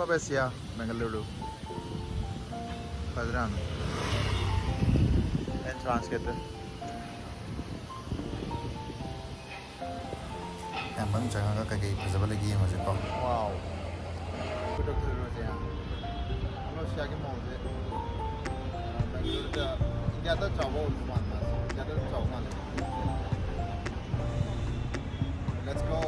Babesia, Bengaluru. Padran. Entrance kete. Yang jangan kakak kayak bisa lagi yang masih kau. Wow. Kuda kuda macam. Kalau siapa mau je. Bengaluru tu India tu jauh mana? India tu jauh mana? Let's go.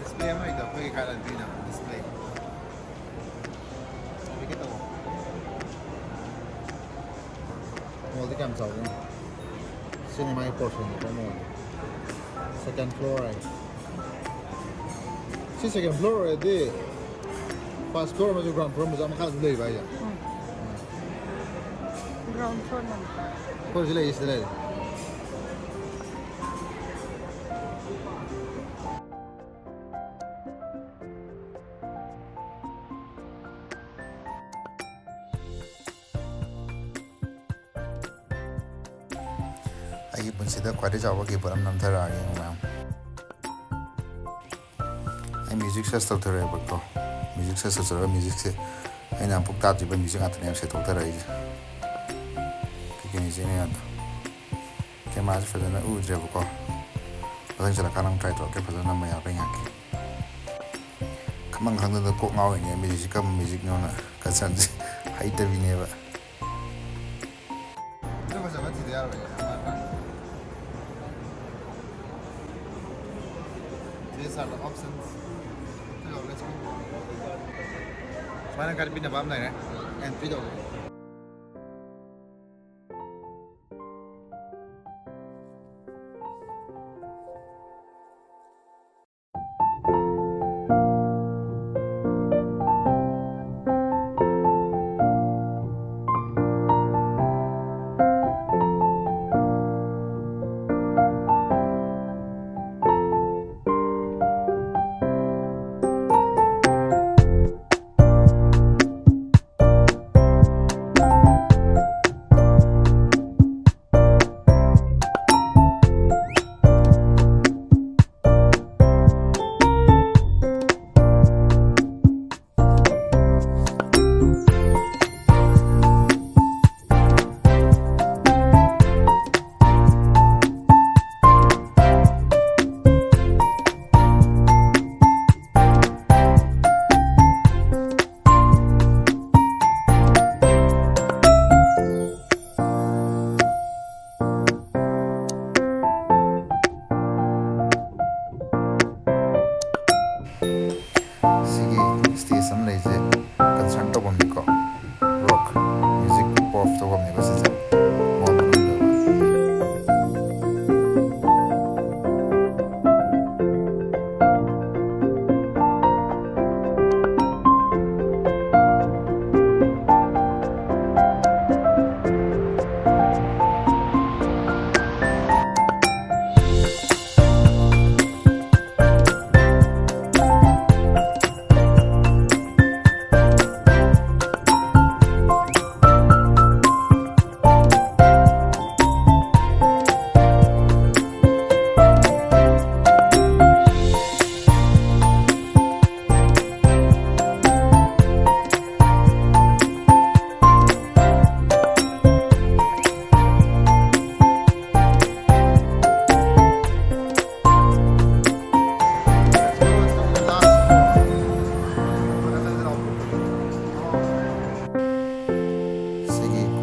Display mo ito, pwede kailan din ang display. Sabi kita mo. Multi cam sa mo. Cinema portion ito mo. Second floor ay. Si second floor ay di. First floor mo yung ground floor mo sa makakalay ba yan? Ground floor naman. Kung sila is sila. Ay punsida kwade jawa ke param nam thara agi ngam ai music ses tok thara ba ko music ses sara music se ai nam puk ta ji ba music atne se tok thara ai ke ni jene ata ke ma ji fada na u je ba ko ba jala kanang try to ke fada na ma ya ba ngak kamang khang da ko ngaw ni music ka music no na ka san ji hai ta bi ne ba这个什么几点了？ These are the options. So let's go. Mana kali pindah paham lah ya? Entry dong. Station lai je concern to bom ko rock music pop to bom ne ko se mon ko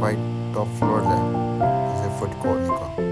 quite top floor there. Is a food court niko.